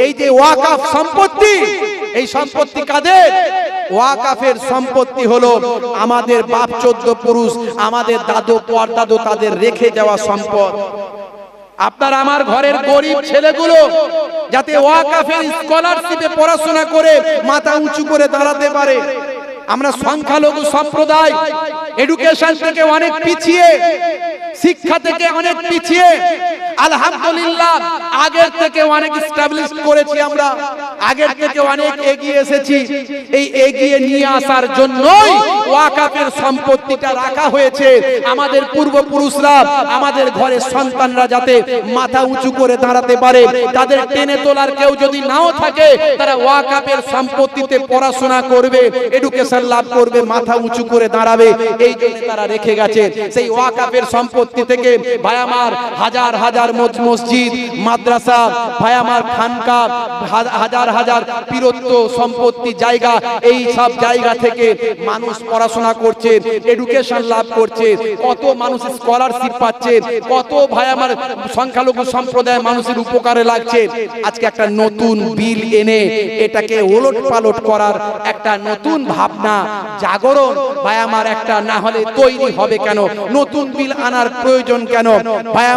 এই যে ওয়াকাফ সম্পত্তি, এই সম্পত্তি কাদের? ওয়াকাফের সম্পত্তি হলো আমাদের বাপ চোদ্দ পুরুষ, আমাদের দাদু পরদাদু তাদের রেখে যাওয়া সম্পদ। আপনার আমার ঘরের গরিব ছেলেগুলো যাতে ওয়াকাফের স্কলারশিপে পড়াশোনা করে মাথা উঁচু করে দাঁড়াতে পারে। আমরা সংখ্যালঘু সম্প্রদায় এডুকেশন থেকে অনেক পিছিয়ে, শিক্ষা থেকে অনেক পিছিয়ে। আলহামদুলিল্লাহ আগের থেকে অনেক এস্টাবলিশ করেছি, আমরা আগের থেকে অনেক এগিয়ে এসেছি। এই এগিয়ে নিয়ে আসার জন্যই ওয়াকাফের সম্পত্তিটা রাখা হয়েছে। আমাদের পূর্বপুরুষরা, আমাদের ঘরের সন্তানরা যাতে মাথা উঁচু করে দাঁড়াতে পারে, তাদের টেনে তোলার কেউ যদি নাও থাকে, তারা ওয়াকাফের সম্পত্তিতে পড়াশোনা করবে, এডুকেশন লাভ করবে, মাথা উঁচু করে দাঁড়াবে, এই জন্য তারা রেখে গেছে। সেই ওয়াকাফের সম্পত্তি থেকে ভাই আমার হাজার হাজার মসজিদ, মাদ্রাসা, ভাই আমার খানকা, হাজার হাজার পীরত্ব সম্পত্তি জায়গা, এই সব জায়গা থেকে মানুষ পড়াশোনা করছে, এডুকেশন লাভ করছে, কত মানুষ স্কলারশিপ পাচ্ছে, কত ভাই আমার সংখ্যালঘু সম্প্রদায় মানুষের উপকারে লাগছে। আজকে একটা নতুন বিল এনে এটাকে ওলট পালট করার একটা নতুন ভাবনা জাগরণ ভাই আমার একটা না হলে তৈরি হবে কেন? নতুন বিল আনার প্রয়োজন কেন? ভাই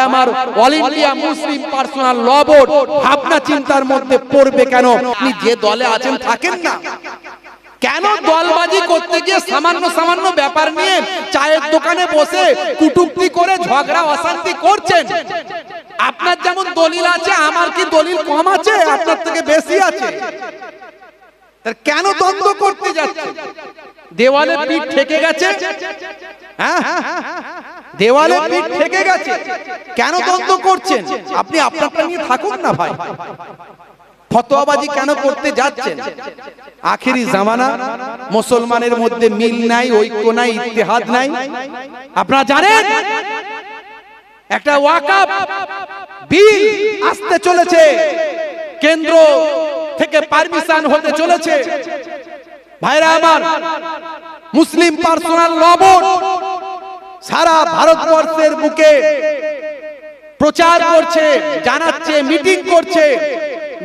আমার অল ইন্ডিয়া মুসলিম পার্সোনাল ল বোর্ড ভাবনা চিন্তার মধ্যে পড়বে কেন? আপনি যে দলে আছেন থাকেন না কেন? দলবাজি করতে গিয়ে সামান্য সামান্য ব্যাপার নিয়ে চায়ের দোকানে বসে কুটুক্তি করে ঝগড়া অশান্তি করছেন। আপনার যেমন দলিল আছে, আমার কি দলিল কম আছে? আপনার থেকে বেশি আছে। কেন দ্বন্দ্ব করতে যাচ্ছে? দেওয়ালে পিঠ ঠেকে গেছে, হ্যাঁ দেওয়ালে পিঠ ঠেকে গেছে, কেন দ্বন্দ্ব করছেন? আপনি আপনারটা নিয়ে থাকুন না ভাই। ফতোয়াবাজি কেন করতে যাচ্ছেন? আখেরি জামানা, মুসলমানের মধ্যে মিল নাই, ঐক্য নাই, ইত্তেহাদ নাই। আপনারা জানেন একটা ওয়াকাফ বিল আসতে চলেছে, কেন্দ্র থেকে পারমিশন হতে চলেছে। ভাইরা আমার, মুসলিম পার্সোনাল ল বোর্ড সারা ভারতবর্ষের বুকে প্রচার করছে, জানাচ্ছে, মিটিং করছে।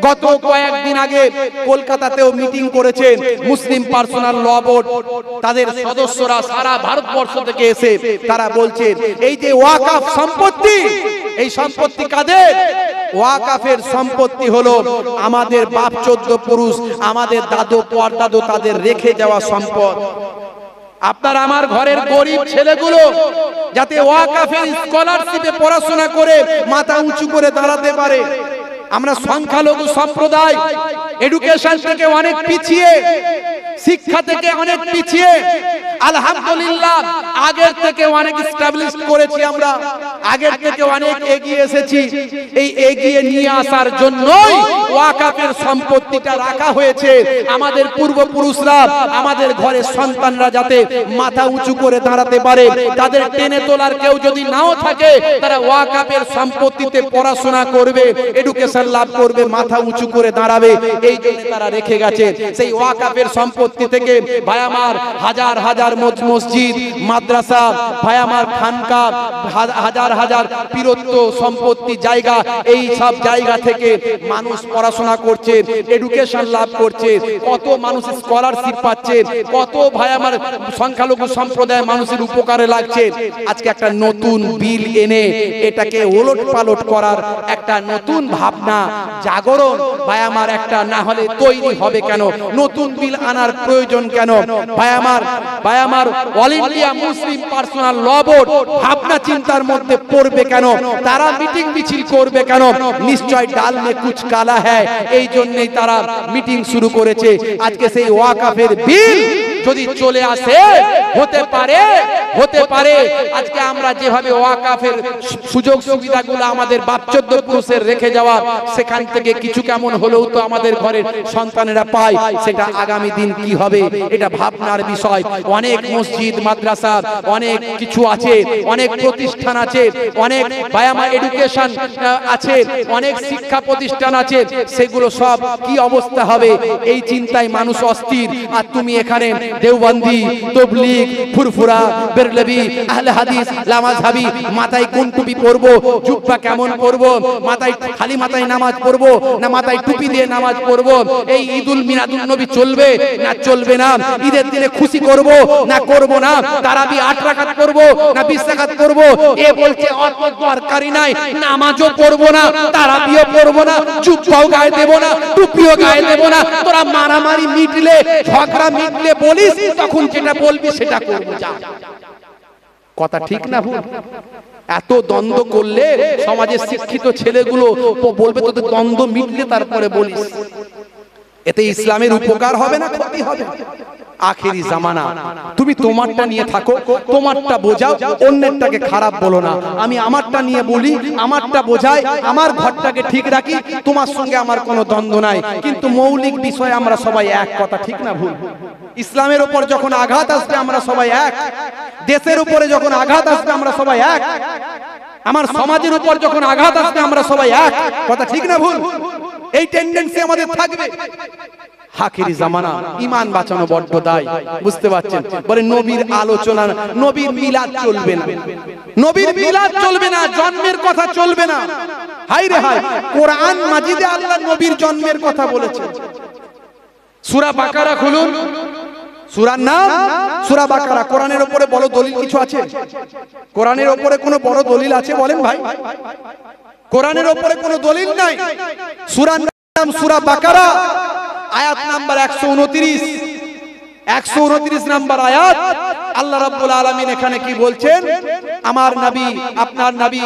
গত কয়েকদিন আগে কলকাতাতেও মিটিং করেছেন মুসলিম পার্সোনাল ল বোর্ড, তাদের সদস্যরা সারা ভারতবর্ষ থেকে এসে তারা বলছেন এই যে ওয়াকাফ সম্পত্তি, এই সম্পত্তি কাদের? ওয়াকাফের সম্পত্তি হলো আমাদের বাপ চোদ্দ পুরুষ, আমাদের দাদু পরদাদু তাদের রেখে যাওয়া সম্পদ। আপনার আমার ঘরের গরিব ছেলেগুলো যাতে ওয়াকাফের স্কলারশিপে পড়াশোনা করে মাথা উঁচু করে দাঁড়াতে পারে। আমরা সংখ্যালঘু সম্প্রদায় এডুকেশন থেকে অনেক পিছিয়ে, শিক্ষা থেকে অনেক পিছিয়ে। আলহামদুলিল্লাহ আগের থেকে অনেক এস্টাবলিশ করেছি, আমরা আগের থেকে অনেক এগিয়ে এসেছি। এই এগিয়ে নিয়ে আসার জন্যই ওয়াকাফের সম্পত্তিটা রাখা হয়েছে। আমাদের পূর্বপুরুষরা, আমাদের ঘরের সন্তানরা যাতে মাথা উঁচু করে দাঁড়াতে পারে, তাদের টেনে তোলার কেউ যদি নাও থাকে, তারা ওয়াকাফের সম্পত্তিতে পড়াশোনা করবে, এডুকেশন লাভ করবে, মাথা উঁচু করে দাঁড়াবে, এই জন্য তারা রেখে গেছে। সেই ওয়াকাফের সম্পত্তি থেকে ভাই আমার হাজার হাজার মসজিদ, মাদ্রাসা, ভাই আমার খানকা, হাজার হাজার পীরত্ব সম্পত্তি জায়গা, এই সব জায়গা থেকে মানুষ পড়াশোনা করছে, এডুকেশন লাভ করছে, কত মানুষ স্কলারশিপ পাচ্ছে, কত ভাই আমার সংখ্যালঘু সম্প্রদায় মানুষের উপকারে লাগছে। আজকে একটা নতুন বিল এনে এটাকে ওলট পালট করার একটা নতুন ভাবনা জাগরণ ভাই আমার একটা না হলে তৈরি হবে কেন? নতুন বিল আনার প্রয়োজন কেন? ভাই আমার অল ইন্ডিয়া মুসলিম পার্সোনাল ল বোর্ড ভাবনা চিন্তার মধ্যে পড়বে কেন? তারা মিটিং মিছিল করবে কেন? নিশ্চয় ডাল মে কুছ কালা হ্যায়, এই জন্যই তারা মিটিং শুরু করেছে। আজকে সেই ওয়াকাফের বিল যদি চলে আসে, হতে পারে আজকে আমরা যেভাবে ওয়াকাফের সুযোগ সুবিধাগুলো আমাদের বাপ চোদ্দ পুরুষের রেখে যাওয়া, সেখান থেকে কিছু কেমন হলেও তো আমাদের ঘরের সন্তানেরা পায়। সেটা আগামী দিন কি হবে এটা ভাবনার বিষয়। অনেক মসজিদ, মাদ্রাসা, অনেক কিছু আছে, অনেক প্রতিষ্ঠান আছে, অনেক বায়ামা এডুকেশন আছে, অনেক শিক্ষা প্রতিষ্ঠান আছে, সেগুলো সব কি অবস্থা হবে এই চিন্তায় মানুষ অস্থির। আর তুমি এখানে দেওবন্দি, তবলিগ, ফুরফুরা, বেরলভি, আহলে হাদিস, লামাযহাবি, মাথায় কোন টুপি পরবো, জুব্বা কেমন পরবো, মাথায় খালি মাথায় নামাজ পড়বো না মাথায় টুপি দিয়ে নামাজ পড়বো, এই ঈদুল মিলাদুন নবী চলবে না চলবে না, ঈদের দিনে খুশি করব না করব না, তারাবি 8 রাকাত করব না 20 রাকাত করব, এ বলছে অত দরকারই নাই, নামাজও পড়ব না, তারাবিও পড়ব না, জুব্বাও গায়ে দেব না, টুপিও গায়ে দেব না, তোরা মারামারি মিটলে ঝগড়া মিটলে বলিস, তখন যেটা বলবি সেটা করব। যা, কথা ঠিক না ভুল? এত দ্বন্দ্ব করলে সমাজের শিক্ষিত ছেলেগুলো বলবে তোদের দ্বন্দ্ব মিটলে তারপরে বলিস। এতে ইসলামের উপকার হবে না ক্ষতি হবে? আখেরি জামানা, তুমি তোমারটা নিয়ে থাকো, তোমারটা বোঝাও, অন্যেরটাকে খারাপ বলো না। আমি আমারটা নিয়ে বলি, আমারটা বোঝাই, আমার ঘরটাকে ঠিক রাখি, তোমার সঙ্গে আমার কোনো দ্বন্দ্ব নাই, কিন্তু মৌলিক বিষয়ে আমরা সবাই এক। কথা ঠিক না ভুল? ইসলামের উপর যখন আঘাত আসবে আমরা সবাই এক, দেশের উপরে যখন আঘাত আসবে আমরা সবাই এক, আমার সমাজের উপর যখন আঘাত আসবে আমরা সবাই এক। কথা ঠিক না ভুল? এই টেন্ডেন্সি আমাদের থাকবে। আখেরি জামানা, ঈমান বাঁচানো বড্ড দায়, বুঝতে পারছেন? বলে নবীর আলোচনা, নবীর মিলাদ চলবে না, নবীর মিলাদ চলবে না, জন্মের কথা চলবে না। হায় রে হায়, কোরআন মাজিদে আল্লাহ নবীর জন্মের কথা বলেছেন। সূরা বাকারা খুলুন, সূরার নাম সূরা বাকারা। কোরআনের উপরে বড় দলিল কিছু আছে? কোরআনের উপরে কোনো বড় দলিল আছে বলেন ভাই? কোরআনের উপরে কোনো দলিল নাই। সূরার নাম সূরা বাকারা, আয়াত নাম্বার 129, 129 নাম্বার আয়াত। আল্লাহ রাব্বুল আলামিন এখানে কি বলছেন? আমার নবী, আপনার নবী,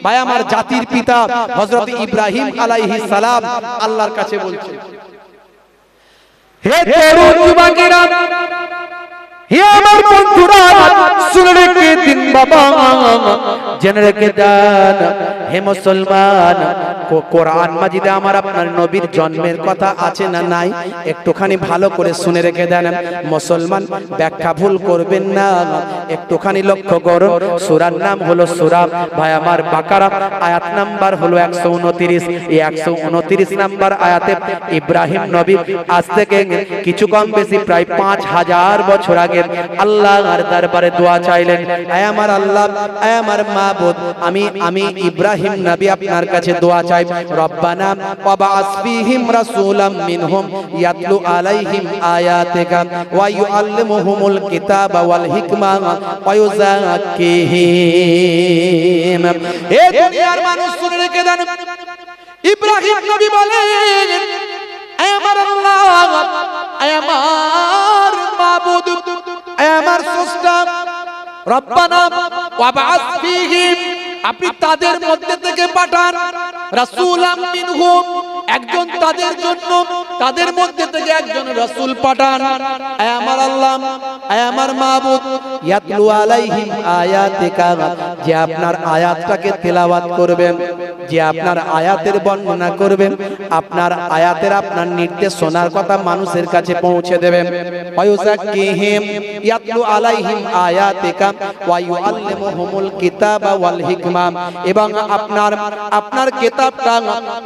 ভাই আমার জাতির পিতা হযরত ইব্রাহিম আলাইহিস সালাম আল্লাহর কাছে বলছেন, হে তরুণ যুবকেরা, হে আমার বন্ধুরা, শুনে রেখে দিন বাবা, জেনে রেখে দেন হে মুসলমান, কোরআন মাজিদে আমার আপনার নবীর জন্মের কথা আছে না নাই? একটুখানি ভালো করে শুনে রেখে দেন মুসলমান, ব্যাখ্যা ভুল করবেন না, একটুখানি লক্ষ্য করো। সূরার নাম হলো সূরা ভাই আমার বাকারা, আয়াত নাম্বার হলো 129। এই 129 নাম্বার আয়াতে ইব্রাহিম নবী আজ থেকে কিছু কম বেশি প্রায় 5000 বছর আগে আল্লাহর দরবারে দোয়া চাইলেন, আয় আমার আল্লাহ, আয় আমার মাবুদ, আমি ইব্রাহিম নবী আপনার কাছে দোয়া চাই, রব্বানা ওয়াবা'আস ফীহিম রাসূলাম মিনহুম ইয়াতলু আলাইহিম আয়াতিকা ওয়া ইউআল্লিমুহুমুল কিতাবা ওয়াল হিকমা ওয়া ইউযাক্কিহিম। এ দুনিয়ার মানুষ শুনে রেখে দেন, ইব্রাহিম নবী বলেন, আয় আমার আল্লাহ, আয় আমার মাবুদ, আয় আমার স্রষ্টা, রব্বানা ওয়াবা'আস ফীহিম, আপনি তাদের মধ্যে থেকে পাঠান, রাসূলাম মিনহুম, একজন তাদের জন্য, তাদের মধ্যে থেকে একজন রাসূল পাঠান, আয় আমার আল্লাহ, আয় আমার মাবুদ, ইয়াতলু আলাইহিম আয়াতিকা, যে আপনার আয়াতটাকে তেলাওয়াত করবেন, যে আপনার আয়াতের বর্ণনা করবেন, আপনার আয়াতের আপনার নির্দেশ শোনার কথা মানুষের কাছে পৌঁছে দেবেন, ওয়া ইউযাক্কিহিম, ইয়াতলু আলাইহিম আয়াতিকা ওয়া ইউআল্লিমুহুমুল কিতাবা ওয়াল হিকমা, এবং আপনার কিতাবটা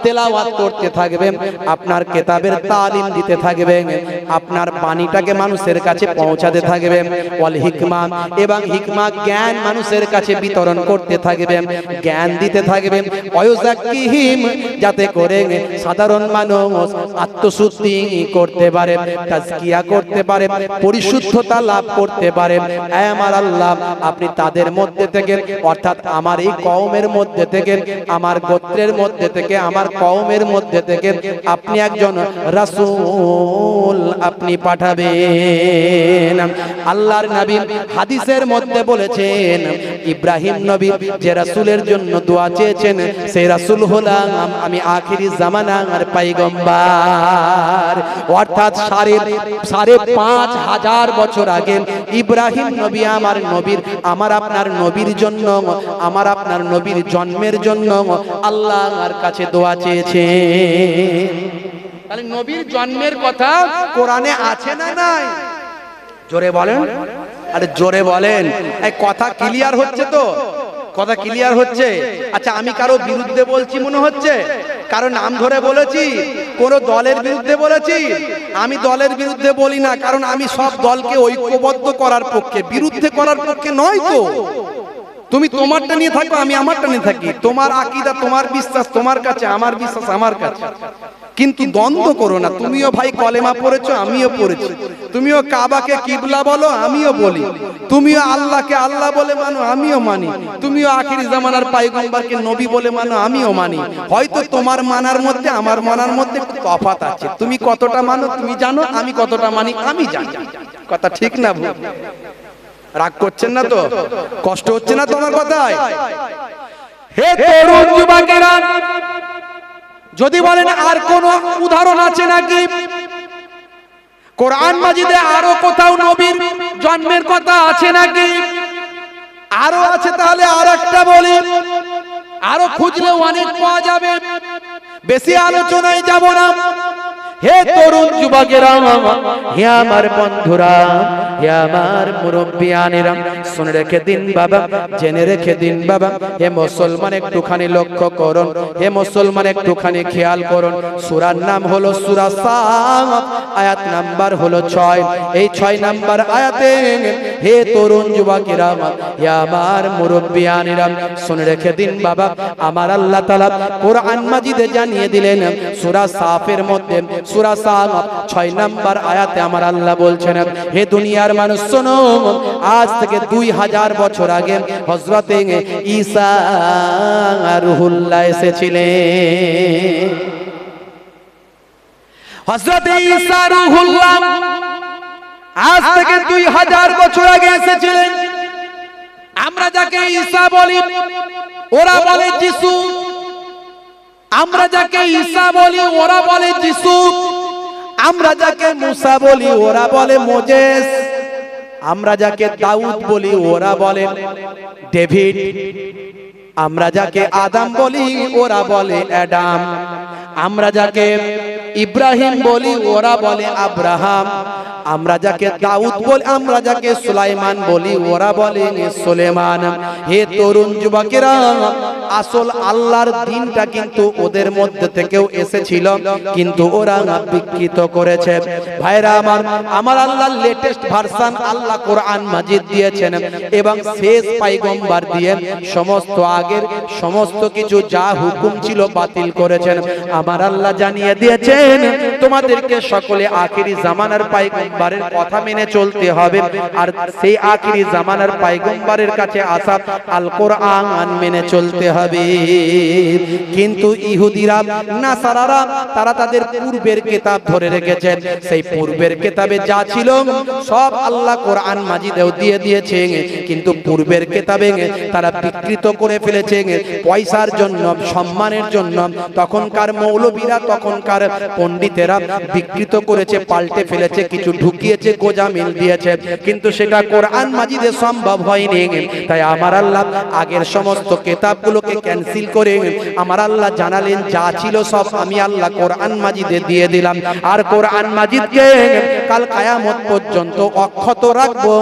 তেলাওয়াত করতে থাকবেন, আপনার কিতাবের তালিম দিতে থাকবেন, আপনার বাণীটাকে মানুষের কাছে পৌঁছাতে থাকবেন, ওয়াল হিকমা, এবং হিকমা জ্ঞান মানুষের কাছে বিতরণ করতে থাকবেন, জ্ঞান দিতে থাকবেন, ওয়ায়ুযাক্কিহিম, যাতে করে সাধারণ মানুষ আত্মশুদ্ধি করতে পারে, তাজকিয়া করতে পারে, পরিশুদ্ধতা লাভ করতে পারে। আয় আমার আল্লাহ, আপনি তাদের মধ্যে থেকে, অর্থাৎ আমার এই কওমের মধ্যে থেকে, আমার গোত্রের মধ্যে থেকে, আমার কওমের মধ্যে থেকে আপনি একজন রাসূল আপনি পাঠাবেন। আল্লাহর নবী হাদিসের মধ্যে বলেছেন, ইব্রাহিম নবী যে রাসূলের জন্য দোয়া চেয়েছেন, সেই রাসূল হলাম আমি, আখিরি জামানার পয়গম্বর। অর্থাৎ 5,500 বছর আগে ইব্রাহিম নবী আমার নবীর, আমার আপনার নবীর জন্য, আমার আপনার নবীর জন্মের জন্য আল্লাহর কাছে দোয়া চেয়েছে। তাহলে নবীর জন্মের কথা কোরআনে আছে না নাই? জোরে বলেন, আরে জোরে বলেন। এই কথা ক্লিয়ার হচ্ছে তো? কথা ক্লিয়ার হচ্ছে? আচ্ছা, আমি কারো বিরুদ্ধে বলছি মনে হচ্ছে? কারণ নাম ধরে বলেছি, কোন দলের বিরুদ্ধে বলেছি? আমি দলের বিরুদ্ধে বলি না, কারণ আমি সব দলকে ঐক্যবদ্ধ করার পক্ষে, বিরুদ্ধে করার পক্ষে নয় তো। তুমি তোমারটা নিয়ে থাকো, আমি আমারটা নিয়ে থাকি। তোমার আকীদা, তোমার বিশ্বাস তোমার কাছে, আমার বিশ্বাস আমার কাছে, কিন্তু দ্বন্দ্ব করো না। তুমিও ভাই কলেমা পড়েছো, আমিও পড়েছি। তুমিও কাবাকে কিবলা বলো, আমিও বলি। তুমিও আল্লাহকে আল্লাহ বলে মানো, আমিও মানি। তুমিও আখিরি জামানার পয়গম্বরকে নবী বলে মানো, আমিও মানি। হয়তো তোমার মানার মধ্যে আমার মানার মধ্যে তফাৎ আছে। তুমি কতটা মানো তুমি জানো, আমি কতটা মানি আমি জানি। কথা ঠিক না ভুল? রাগ করছেন না তো? কষ্ট হচ্ছে না তোমার কথায়? হে তরুণ যুবকেরা, যদি বলেন আর কোন উদাহরণ আছে নাকি কোরআন মাজিদে, আরো কোথাও নবীর জন্মের কথা আছে নাকি? আরো আছে, তাহলে আর একটা বলি। আরো খুঁজলে অনেক পাওয়া যাবে, বেশি আলোচনায় যাব না। হে তরুণ যুবকেরা, হে আমার বন্ধুরা, হে আমার মুরব্বিয়ানেরা, শুনে রেখে দিন বাবা, জেনে রেখে দিন বাবা। হে মুসলমান একটুখানি লক্ষ্য করুন, হে মুসলমান একটুখানি খেয়াল করুন। সূরার নাম হলো সূরা সাফ, আয়াত নাম্বার হলো 6। এই 6 নাম্বার আয়াতে হে তরুণ যুবকেরা, হে আমার মুরব্বিয়ানেরা, শুনে রেখে দিন বাবা, আমার আল্লাহ তাআলা কোরআন মাজিদে জানিয়ে দিলেন সূরা সাফের মধ্যে, সূরা সাফ 6 নাম্বার আয়াতে আমার আল্লাহ বলছেন, হে দুনিয়ার মানুষ শোনো, আজ থেকে 2000 বছর আগে হযরত ঈসা রূহুল্লাহ এসেছিলেন। হযরত ঈসা রূহুল্লাহ আজ থেকে 2000 বছর আগে এসেছিলেন। আমরা যাকে ঈসা বলি ওরা বলে যিশু, আমরা যাকে ঈসা বলি ওরা বলে যিশু, আমরা যাকে মুসা বলি ওরা বলে মোজেস, আমরা যাকে দাউদ বলি ওরা বলে ডেভিড, আমরা যাকে আদম বলি ওরা বলে অ্যাডাম, আমরা যাকে ইব্রাহিম বলি ওরা বলে আব্রাহাম, আমরা যাকে দাউদ বলি, আমরা যাকে সুলাইমান বলি ওরা বলে সুলেমান। হে তরুণ যুবকেরা, আসল আল্লাহর দ্বীনটা কিন্তু ওদের মধ্যে থেকেও এসেছিল, কিন্তু ওরা বিকৃত করেছে। ভাইরা আমার, আমার আল্লাহর লেটেস্ট ভার্সন আল্লাহ কোরআন মাজিদ দিয়েছেন, এবং শেষ পয়গম্বর দিয়ে সমস্ত আগের সমস্ত কিছু যা হুকুম ছিল বাতিল করেছেন। আমার আল্লাহ জানিয়ে দিয়েছেন তোমাদেরকে সকলে আখিরি জামানার পয়গম্বরের কথা মেনে চলতে হবে, আর সেই আখিরি জামানার পয়গম্বরের কাছে আসা আল কোরআন মেনে চলতে হবে। কিন্তু ইহুদিরা, নাসারারা, তারা তাদের পূর্বের কিতাব ধরে রেখেছেন। সেই পূর্বের কিতাবে যা ছিল সব আল্লাহ কোরআন মাজিদেও দিয়ে দিয়েছে, কিন্তু পূর্বের কিতাবে তারা বিকৃত করে ফেলেছে পয়সার জন্য, সম্মানের জন্য। তখনকার মৌলবীরা, তখনকার পণ্ডিতেরা বিকৃত করেছে, পাল্টে ফেলেছে, কিছু ঢুকিয়েছে, গোজামিল দিয়েছে, কিন্তু সেটা কোরআন মাজিদে সম্ভব হয়নি। তাই আমার আল্লাহ আগের সমস্ত কিতাবগুলোকে ক্যান্সেল করে আমার আল্লাহ জানালেন যা ছিল সব আমি আল্লাহ কোরআন মাজিদে দিয়ে দিলাম, আর কোরআন মাজিদকে কাল কিয়ামত পর্যন্ত অক্ষত রাখবো।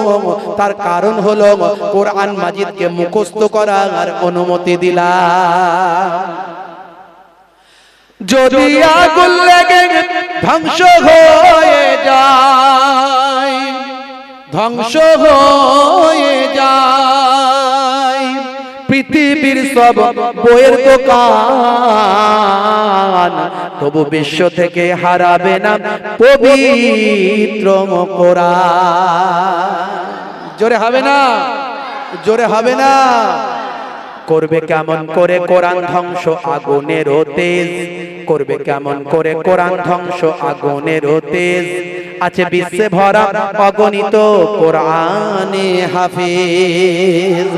তার কারণ হলো কোরআন মাজিদকে মুখস্থ করার অনুমতি দিলাম। যদি আগুন লেগে ধ্বংস হয়ে যায়, ধ্বংস হয়ে যায় পৃথিবীর সব বইয়ের দোকান, তবু বিশ্ব থেকে হারাবে না পবিত্র কোরআন। জোরে হবে না? জোরে হবে না? করবে কেমন করে কোরআন ধ্বংস আগুনের তেজ, করবে কেমন করে কোরআন ধ্বংস আগুনের তেজ। আছে বিশ্বে ভরা অগণিত কোরআনে হাফিজ,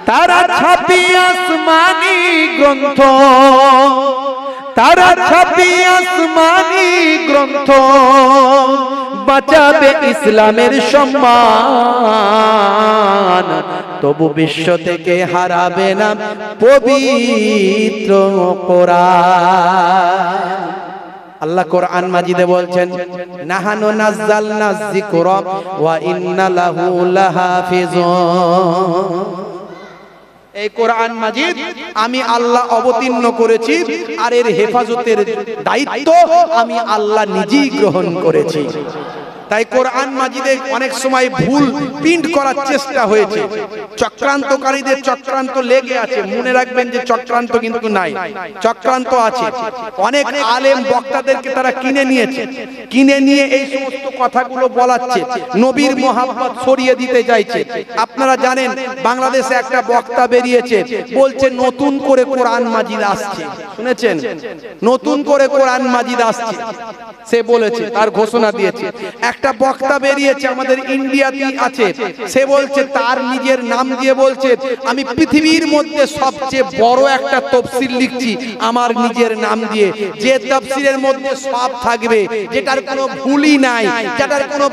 তারা ছাপি আসমানি গ্রন্থ, তারা ছাপি আসমানি গ্রন্থ, বাঁচাবে ইসলামের সম্মান, তবু বিশ্ব থেকে হারাবে না পবিত্র কোরআন। আল্লাহ কোরআন মাজিদে বলছেন, নাহানু নাযালনা যিকরা ওয়া ইন্না লাহু লাহাফিজুন। এই কোরআন মাজিদ আমি আল্লাহ অবতীর্ণ করেছি, আর এর হেফাজতের দায়িত্ব আমি আল্লাহ নিজেই গ্রহণ করেছি। তাই কোরআন মাজিদে অনেক সময় ভুল প্রিন্ট করার চেষ্টা হয়েছে, চক্রান্তকারীদের চক্রান্ত লেগে আছে। মনে রাখবেন যে চক্রান্ত কিন্তু নাই, চক্রান্ত আছে। অনেক আলেম বক্তাদেরকে তারা কিনে নিয়েছে, কিনে নিয়ে এই সমস্ত কথাগুলো বলাচ্ছে, নবীর মহাব্বত ছড়িয়ে দিতে চাইছে। আপনারা জানেন বাংলাদেশে একটা বক্তা বেরিয়েছে, বলছে নতুন করে কোরআন মাজিদ আসছে। শুনেছেন? নতুন করে কোরআন মাজিদ আসছে সে বলেছে, তার ঘোষণা দিয়েছে। একটা বক্তা বেরিয়েছে আমাদের ইন্ডিয়াতে আছে, সে বলছে, তার নিজের নাম দিয়ে বলছে, আমি পৃথিবীর মধ্যে সবচেয়ে বড় একটা তাফসীর লিখছি আমার নিজের নাম দিয়ে, যে তাফসীরের মধ্যে সব থাকবে, যেটার কোনো ভুলই নাই, যেটার কোনো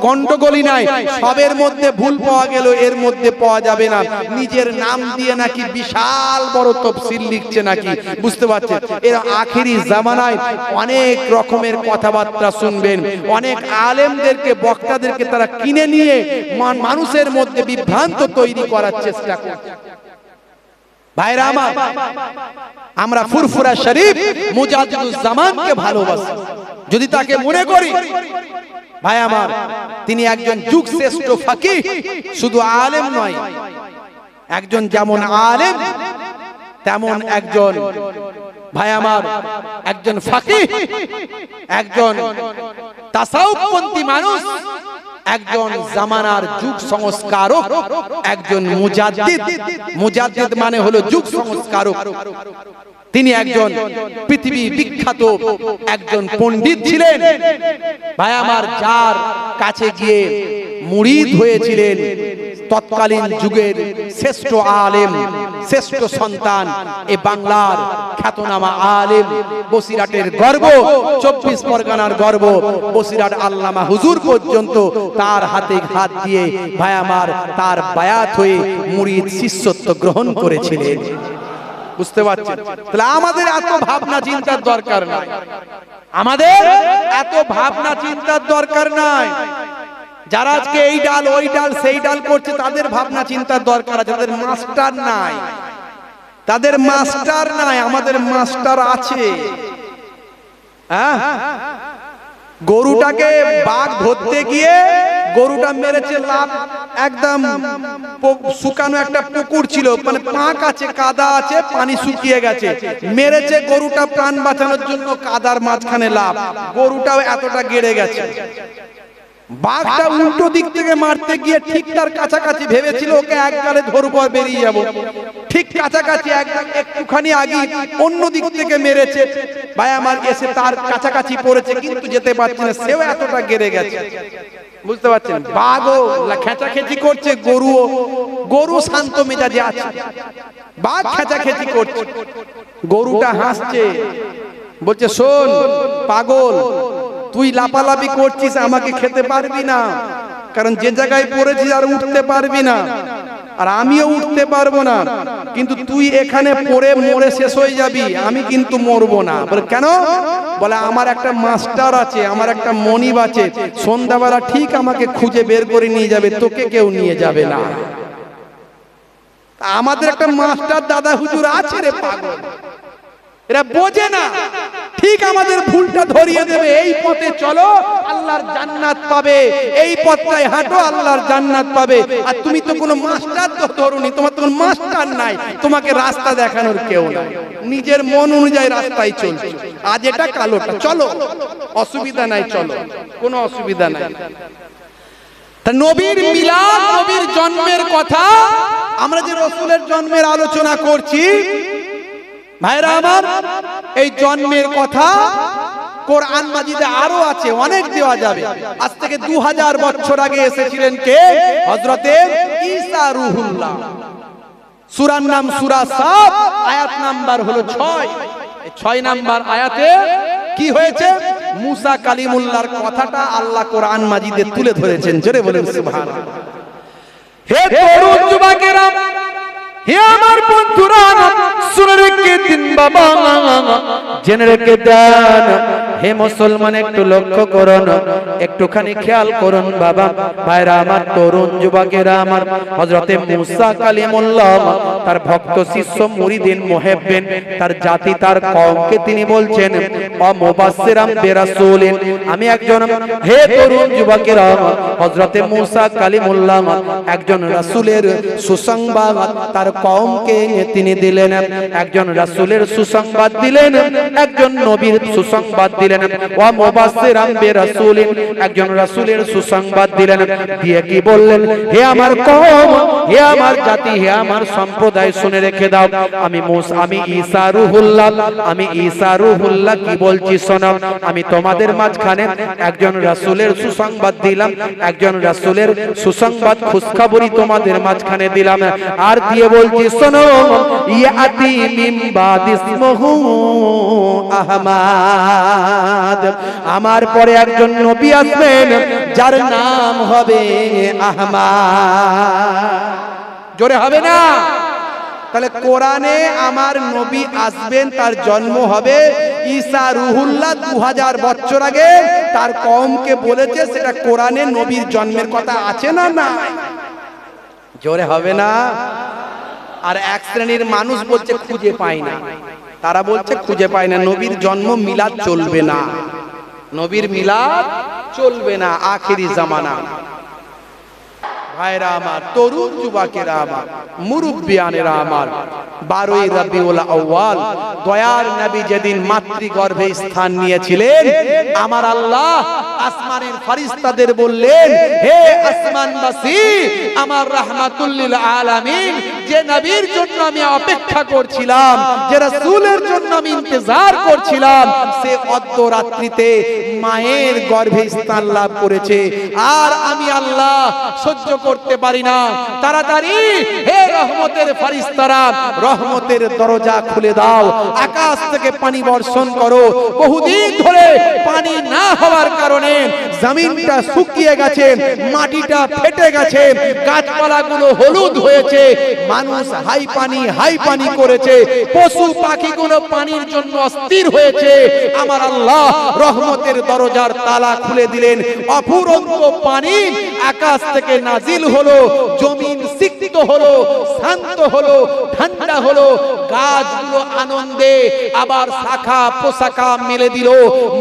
গন্ডগোলই নাই, সবের মধ্যে ভুল পাওয়া গেল এর মধ্যে পাওয়া যাবে না। নিজের নাম দিয়ে নাকি বিশাল বড় তাফসীর লিখছে নাকি, বুঝতে পারছেন? এর আখেরি জামানায় অনেক রকমের কথাবার্তা শুনবেন, অনেক আলেমদেরকে বক্তাদেরকে তারা কিনে নিয়ে মানুষের মধ্যে বিভ্রান্ত তৈরি করার চেষ্টা করছে। ভাইরা আমার, আমরা ফুরফুরা শরীফ মুজাদ্দিদুজ জামানকে ভালোবাসি, যদি তাকে মনে করি, ভাই আমার, তিনি একজন যুগ শ্রেষ্ঠ ফাকিহ, শুধু আলেম নয়, একজন যেমন আলেম তেমন একজন, ভাই আমার, একজন ফাকিহ, একজন তাসাউফপন্থী মানুষ, একজন জামানার যুগ সংস্কারক, একজন মুজাদ্দিদ। মুজাদ্দিদ মানে হলো যুগ সংস্কারক। তিনি একজন পৃথিবী বিখ্যাত একজন পণ্ডিত ছিলেন, ভাই আমার, যার কাছে গিয়ে মুরিদ হয়েছিলেন তৎকালীন যুগের শ্রেষ্ঠ আলেম, শ্রেষ্ঠ সন্তান, এ বাংলার খ্যাতনামা আলেম, বসিরহাটের গর্ব, 24 পরগনার গর্ব, বসিরহাট আল্লামা হুজুর পর্যন্ত তার হাতে হাত দিয়ে, ভাই আমার, তার বায়াত হয়ে মুরিদ শিষ্যত্ব গ্রহণ করেছিলেন। বুঝতে পারছেন? তাহলে আমাদের এত ভাবনা চিন্তার দরকার নাই, আমাদের এত ভাবনা চিন্তার দরকার নাই। যারা আজকে এই ডাল ওই ডাল সেই ডাল করছে, তাদের ভাবনা চিন্তার দরকার আছে। তাদের মাস্টার নাই, তাদের মাস্টার নাই, আমাদের মাস্টার আছে। হ্যাঁ, গরুটাকে বাঘ ধরতে গিয়ে গরুটা মেরেছে লাফ, একদম শুকানো একটা পুকুর ছিল, মানে পাঁক আছে, কাদা আছে, পানি শুকিয়ে গেছে, মেরেছে গরুটা প্রাণ বাঁচানোর জন্য, কাদার মাঝখানে লাফ, গরুটাও এতটা গেড়ে গেছে। বাঘটা উল্টো দিক থেকে মারতে গিয়ে ঠিক তার কাছাকাছি ভেবেছিল ওকে এক গালে ধরবো আর বেরিয়ে যাবো, ঠিক কাছাকাছি একটুখানি আগে অন্য দিক থেকে মেরেছে, ভাই আমার, এসে তার কাছাকাছি পড়েছে, কিন্তু যেতে পারছে না, সেও এতটা গেড়ে গেছে। বুঝতে পারছেন? বাঘও খেঁচাখেঁচি করছে, গরু শান্ত মেজাজে আছে, বাঘ খেঁচাখেঁচি করছে, গরুটা হাসছে, বলছে, শোন পাগল, তুই লাপালাপি করছিস, আমাকে খেতে পারবি না, কারণ যে জায়গায় পড়েছিস আর উঠতে পারবি না, আর আমিও উঠতে পারবো না, কিন্তু তুই এখানে পড়ে মরে শেষ হয়ে যাবি, আমি কিন্তু মরবো না। বলে কেন? বলে আমার একটা মাস্টার আছে, আমার একটা মনিব আছে, সন্ধ্যাবেলা ঠিক আমাকে খুঁজে বের করে নিয়ে যাবে, তোকে কেউ নিয়ে যাবে না। আমাদের একটা মাস্টার দাদা হুজুর আছে রে পাগল, এরা বোঝে না, ঠিক আমাদের ভুলটা ধরিয়ে দেবে, এই পথে চলো আল্লাহর জান্নাত পাবে, এই পথটায় হাঁটো আল্লাহর জান্নাত পাবে। আর তুমি তো কোনো মাস্টার তো ধরুনি, তোমার তো কোনো মাস্টার নাই, তোমাকে রাস্তা দেখানোর কেউ নাই, নিজের মন অনুযায়ী রাস্তায় চলছো, আজ এটা কালোটা, চলো অসুবিধা নাই, চলো কোনো অসুবিধা নাই। তা নবীর মিলাদ, নবীর জন্মের কথা, আমরা যে রাসূলের জন্মের আলোচনা করছি, ভাইরা আমার, এই জন্মের কথা কোরআন মাজিদে আরো আছে, অনেক দেওয়া যাবে। আজ থেকে 2000 বছর আগে এসেছিলেন কে? হযরতে ঈসা রূহুল্লাহ। সূরার নাম সূরা সাফ, আয়াত নাম্বার হলো 6। এই 6 নাম্বার আয়াতে কি হয়েছে? মুসা কালিমুল্লাহর কথাটা আল্লাহ কোরআন মাজিদে তুলে ধরেছেন। জোরে বলেন সুবহানাল্লাহ। হে তরুণ যুবকেরা, হে আমার বন্ধুরা শুনে রেখে দিন বাবা, জেনে রেখে দেন। হে মুসলমান একটু লক্ষ্য করুন, একটুখানি খেয়াল করুন বাবা ভাইরা আমার, তরুণ যুবকেরা আমার, হযরতে মুসা কালিমুল্লাহ তার ভক্ত শিষ্য মুরিদিন মুহিব্বিন তার জাতি তার কওমকে তিনি বলছেন ওয়া মুবাশশিরাম বিরাসূলিন, আমি একজন, হে তরুণ যুবকেরা, হযরতে মুসা কালিমুল্লাহ একজন রাসূলের সুসংবাদ তার কওমকে তিনি দিলেন, একজন রাসূলের সুসংবাদ দিলেন, একজন নবীর সুসংবাদ দিলেন। ওয়া মুবাশশিরাম বিরাসূলিন, একজন রাসূলের সুসংবাদ দিলেন, দিয়ে কি বললেন, হে আমার কওম, হে আমার জাতি, হে আমার সম্প্রদায়, শুনে রেখে দাও, আমি মুসা, আমি ঈসা রূহুল্লাহ, আমি ঈসা রূহুল্লাহ কি বলছি শোনো, আমি তোমাদের মাঝখানে একজন রাসূলের সুসংবাদ দিলাম, একজন রাসূলের সুসংবাদ খুশখবরি তোমাদের মাঝখানে দিলাম, আর দিয়ে বলছি শোনো, ইয়াতি মিন বাদি ইসমুহু আহমদ, আমার পরে একজন নবী আসবেন যার নাম হবে আহমদ। জোরে হবে না? তাহলে কোরআনে আমার নবী আসবেন, তার জন্ম হবে, ঈসা রূহুল্লাহ 2000 বছর আগে তার কওমকে বলেছে, সেটা কোরআনে নবীর জন্মের কথা আছে না? না, জোরে হবে না? আর এক শ্রেণীর মানুষ বলছে খুঁজে পায় না, তারা বলছে খুঁজে পায় না, নবীর জন্ম মিলাদ চলবে না, নবীর মিলাদ চলবে না আখেরি জামানা। ভাইরা আমার, তরুণ যুবকেরা আমার, মুরব্বিয়ানেরা আমার, 12ই রবিউল আউয়াল দয়ার নবী যেদিন মাতৃগর্ভে স্থান নিয়েছিলেন, আমার আল্লাহ আসমানের ফেরেশতাদের বললেন, হে আসমানবাসী, আমার রাহমাতুল লিল আলামিন যে নবীর জন্য আমি অপেক্ষা করছিলাম, যে রাসূলের জন্য আমি ইন্তজার করছিলাম, সে অর্ধরাত্রিতে মায়ের গর্ভে স্থান লাভ করেছে, আর আমি আল্লাহ সহ্য করতে পারি না, তাড়াতাড়ি হে রহমতের ফেরেশতারা রহমতের দরজা খুলে দাও, আকাশ থেকে পানি বর্ষণ করো। বহুদিন ধরে পানি না হওয়ার কারণে জমিনটা শুকিয়ে গেছে, মাটিটা ফেটে গেছে, গাছপালাগুলো হলুদ হয়েছে, মানুষ হাই পানি করেছে, পশু পাখিগুলো পানির জন্য অস্থির হয়েছে। আমার আল্লাহ রহমতের দরজার তালা খুলে দিলেন, অফুরন্ত পানি আকাশ থেকে নাজিল হলো, জমিন সিক্ত হলো, শান্ত হলো, ঠান্ডা হলো, গাছগুলো আনন্দে আবার শাখা পোশাখা মেলে দিল,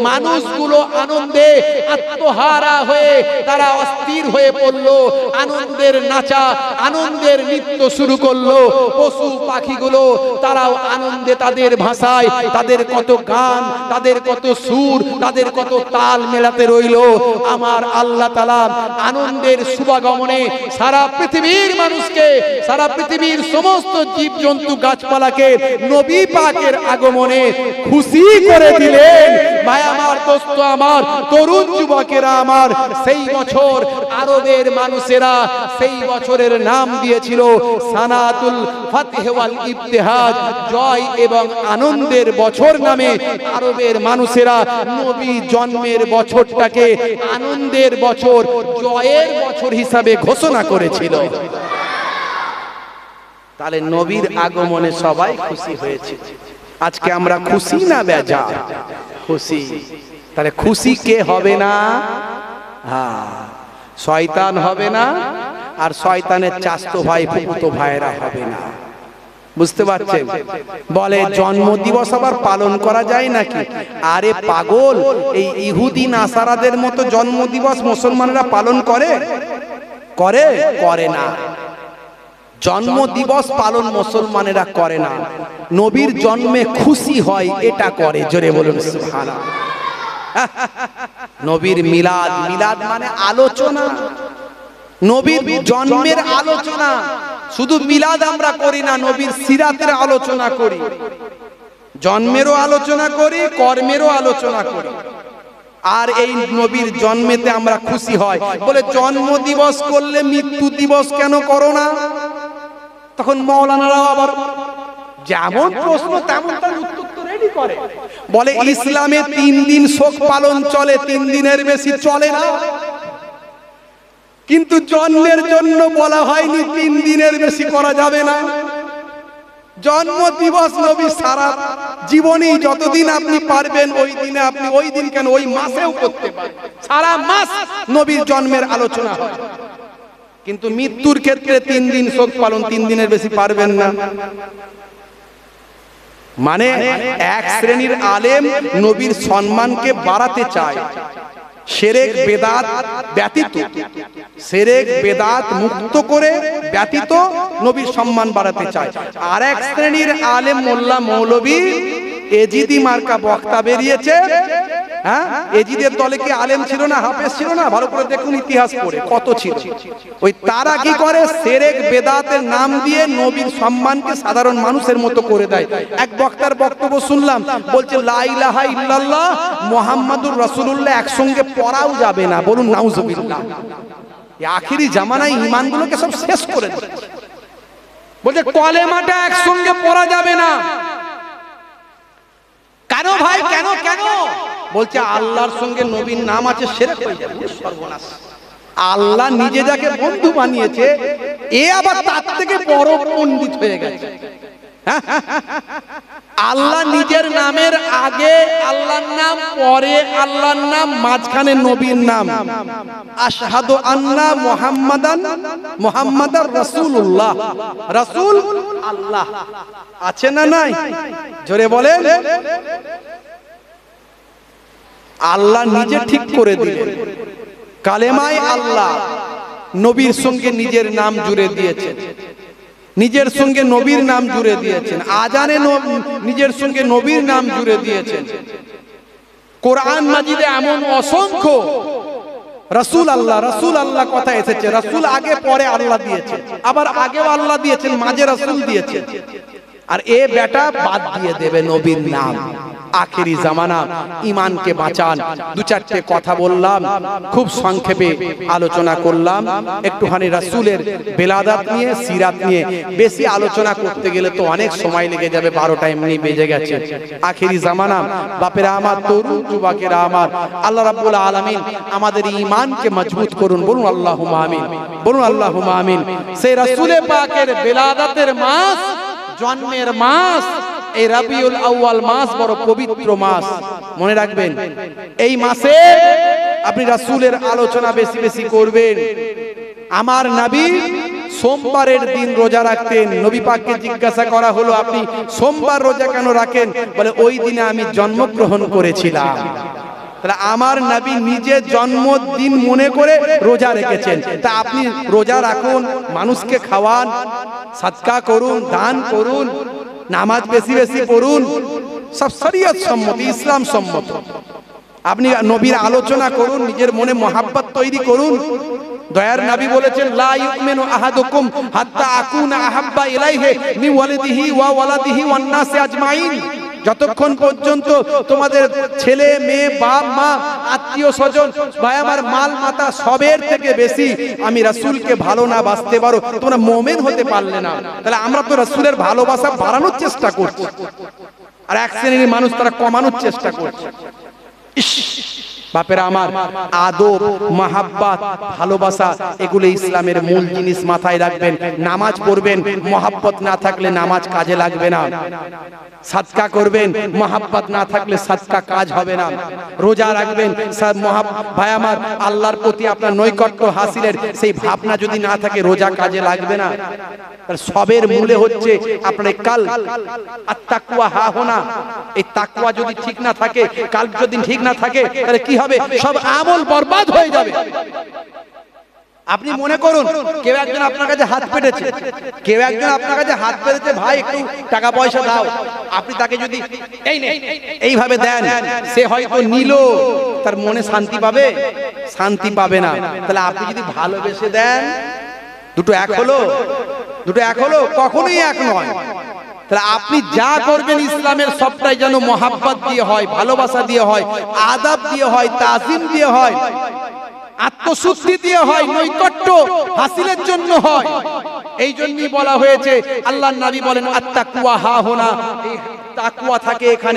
মানুষগুলো আনন্দে আত্মহারা হয়ে তারা অস্থির হয়ে পড়লো, আনন্দের নাচা, আনন্দের নৃত্য শুরু করলো, পশু পাখিগুলো তারাও আনন্দে তাদের ভাষায় তাদের কত গান, তাদের কত সুর, তাদের কত তাল মেলাতে রইলো। আমার আল্লাহ তাআলা আনন্দের শুভাগমনে সারা পৃথিবীর মানুষকে, সারা পৃথিবীর সমস্ত জীবজন্তু গাছপালাকে নবী পাকের আগমনে খুশি করে দিলেন। ভাই আমার, দোস্ত আমার, তরুণ যুবকেরা আমার, সেই বছর আরবের মানুষেরা সেই বছরের নাম দিয়েছিল সানাতুল ফাতহ ওয়াল ইবতিহাজ, জয় এবং আনন্দের বছর নামে আরবের মানুষেরা নবী জন্মের বছরটাকে আনন্দের বছর, জয়ের বছর হিসাবে ঘোষণা করেছিল। তাহলে নবীর আগমনে সবাই খুশি হয়েছে। আজকে আমরা খুশি না বেজার? খুশি। তাহলে খুশি কে হবে না? শয়তান হবে না, আর শয়তানের চাচতো ভাই ফুফুতো ভাইরা হবে না। বুঝতে পারছেন? বলে জন্ম দিবস আবার পালন করা যায় নাকি? আরে পাগল, এই ইহুদি নাসারাদের মতো জন্ম দিবস মুসলমানরা পালন করে? করে? করে না। জন্ম দিবস পালন মুসলমানেরা করে না, নবীর জন্মে খুশি হয় এটা করে। জোরে বলুন সুবহানাল্লাহ। নবীর মিলাদ, মিলাদ মানে আলোচনা, নবীর জন্মের আলোচনা। শুধু মিলাদ আমরা করি না, নবীর সিরাতের আলোচনা করি, জন্মেরও আলোচনা করি, কর্মেরও আলোচনা করি। আর এই নবীর জন্মেতে আমরা খুশি হয়। বলে জন্ম দিবস করলে মৃত্যু দিবস কেন করো না? তখন মাওলানারা আবার যেমন প্রশ্ন তেমন তার উত্তর তো রেডি করে। বলে ইসলামে 3 দিন শোক পালন চলে, 3 দিনের বেশি চলে না, কিন্তু জন্মের জন্য বলা হয়নি 3 দিনের বেশি করা যাবে না। জন্ম দিবস নবী সারা জীবনে যতদিন আপনি পারবেন ওই দিনে আপনি ওই দিন কেন ওই মাসেও করতে পারেন, সারা মাস নবীর জন্মের আলোচনা হয়। কিন্তু মৃত্যুর ক্ষেত্রে 3 দিন শোক পালন, 3 দিনের বেশি পারবেন না। মানে এক শ্রেণীর আলেম নবীর সম্মানকে বাড়াতে চায়, শিরক বেদাত ব্যতীত, শিরক বেদাত মুক্ত করে ব্যতীত নবীর সম্মান বাড়াতে চায়। আর এক শ্রেণীর আলেম মোল্লা মৌলবী এজিদি মার্কা বক্তা বেরিয়েছে। হ্যাঁ, এজিদের দলে কি আলেম ছিল না, হাফেজ ছিল না? ভালো করে দেখুন ইতিহাস পড়ে কত ছিল। ওই তারা কি করে, শিরক বেদাতের নাম দিয়ে নবীর সম্মানকে সাধারণ মানুষের মতো করে দেয়। এক বক্তার বক্তব্য শুনলাম, বলছে লা ইলাহা ইল্লাল্লাহ মুহাম্মাদুর রাসূলুল্লাহ একসঙ্গে পড়াও যাবে না। বলুন নাউজুবিল্লাহ। এই আখিরি জামানায় ঈমানগুলোকে সব শেষ করে দিচ্ছে। বলছে কলেমাটা একসঙ্গে পড়া যাবে না। কেন ভাই, কেন কেন? বলছে আল্লাহর সঙ্গে নবীর নাম আছে, শিরক হয়ে যাবে। সর্বনাশ। আল্লাহ নিজে যাকে বন্ধু বানিয়েছে, এ আবার তার থেকে বড় পণ্ডিত হয়ে গেছে। আল্লাহ নিজের নামের আগে আল্লাহর নাম, পরে আল্লাহর নাম, মাঝখানে নবীর নাম। আশহাদু আন্না মুহাম্মাদার রাসূলুল্লাহ। রাসূল আল্লাহ আছে না নাই? জোরে বলেন। আল্লাহ নিজে ঠিক করে দিলেন, কালেমায় আল্লাহ নবীর সঙ্গে নিজের নাম জুড়ে দিয়েছেন, নিজের সঙ্গে নবীর নাম জুড়ে দিয়েছেন, আজানে নিজের সঙ্গে নবীর নাম জুড়ে দিয়েছেন। কোরআন মাজিদে এমন অসংখ্য রাসূল আল্লাহ কথা এসেছে। রাসূল আগে পরে আল্লাহ দিয়েছেন, আবার আগেও আল্লাহ দিয়েছেন, মাঝে রাসূল দিয়েছেন। আর এ বেটা বাদ দিয়ে দেবে নবীর নাম। আখেরি জামানা, ঈমানকে বাঁচান। 2-4টে কথা বললাম, খুব সংক্ষেপে আলোচনা করলাম। একটুখানি রাসূলের বেলাদাত নিয়ে, সিরাত নিয়ে বেশি আলোচনা করতে গেলে তো অনেক সময় লেগে যাবে, 12টা এমনি বেজে গেছে। আখেরি জামানা, বাপেরা আমার, তরুণ যুবকেরা আমার, আল্লাহ রাব্বুল আলামিন আমাদের ঈমানকে মজবুত করুন। বলুন আল্লাহুম্মা আমিন, বলুন আল্লাহুম্মা আমিন। সেই রাসূলে পাকের বেলাদাতের মাস, জন্মের মাস, এই রবিউল আউয়াল মাস বড় পবিত্র মাস। মনে রাখবেন, এই মাসে আপনি রাসূলের আলোচনা বেশি বেশি করবেন। আমার নবী সোমবারের দিন রোজা রাখতেন। নবী পাককে জিজ্ঞাসা করা হলো, আপনি সোমবার রোজা কেন রাখেন? বলে ওই দিনে আমি জন্মগ্রহণ করেছিলাম। তাহলে আমার নবী নিজে জন্মদিন মনে করে রোজা রেখেছেন। তা আপনি রোজা রাখুন, মানুষকে খাওয়ান, সাদকা করুন, দান করুন, নামাজ বেশি বেশি পড়ুন, সব শরীয়ত সম্মত, ইসলাম সম্মত। আপনি নবীর আলোচনা করুন, নিজের মনে মহাব্বত তৈরি করুন। দয়ার নবী বলেছেন, লা ইউমিনু আহাদুকুম হাত্তা আকুনা আহাব্বা ইলাইহি মিন ওয়ালিদিহি ওয়া ওয়ালাদিহি ওয়ান নাসি আজমাইন। যতক্ষণ পর্যন্ত তোমাদের ছেলে, মেয়ে, বাপ, মা, আত্মীয় স্বজন, ভাই আমার, মাল মাতা সবের থেকে বেশি আমি রাসূলকে ভালো না বাসতে পারো, তোমরা মুমিন হতে পারলে না। তাহলে আমরা তো রাসূলের ভালোবাসা বাড়ানোর চেষ্টা করছি, আর এক শ্রেণীর মানুষ তারা কমানোর চেষ্টা করছে। বাপেরা আমার, আদব, মাহাব্বত, ভালোবাসা এগুলো ইসলামের মূল জিনিস। মাথায় রাখবেন। নামাজ পড়বেন, মহাব্বত না থাকলে নামাজ কাজে লাগবে না। সাদকা করবেন, মহাব্বত না থাকলে সাদকা কাজ হবে না। রোজা রাখবেন, ভাই আমার, আল্লাহর প্রতি আপনার নৈকট্য হাসিলের সেই ভাবনা যদি না থাকে, রোজা কাজে লাগবে না। সবের মূলে হচ্ছে আপনার কাল আত-তাকওয়া হাহুনা। এই তাকওয়া যদি ঠিক না থাকে, কালব যদি ঠিক না থাকে, তাহলে কি হবে? সব আমল বরবাদ হয়ে যাবে। আপনি মনে করুন, কেউ একজন আপনার কাছে হাত পেতেছে, কেউ একজন আপনার কাছে হাত পেতেছে, ভাই একটু টাকা পয়সা দাও। আপনি তাকে যদি এইভাবে দেন, সে হয়তো নিল, তার মনে শান্তি পাবে? শান্তি পাবে না। তাহলে আপনি যদি ভালোবেসে দেন, দুটো এক হলো? দুটো এক হলো? কখনোই এক নয়। তাহলে আপনি যা করবেন ইসলামের সবটাই যেন মহাব্বত দিয়ে হয়, ভালোবাসা দিয়ে হয়, আদব দিয়ে হয়, তাজিম দিয়ে হয়, আত্মশুদ্ধি দিয়ে হয়, নৈকট্য হাসিলের জন্য হয়। এই জন্যই বলা হয়েছে, আল্লাহর নবী বলেন, আত-তাকওয়া হাহুনা, এই তাকওয়া থাকে এখানে।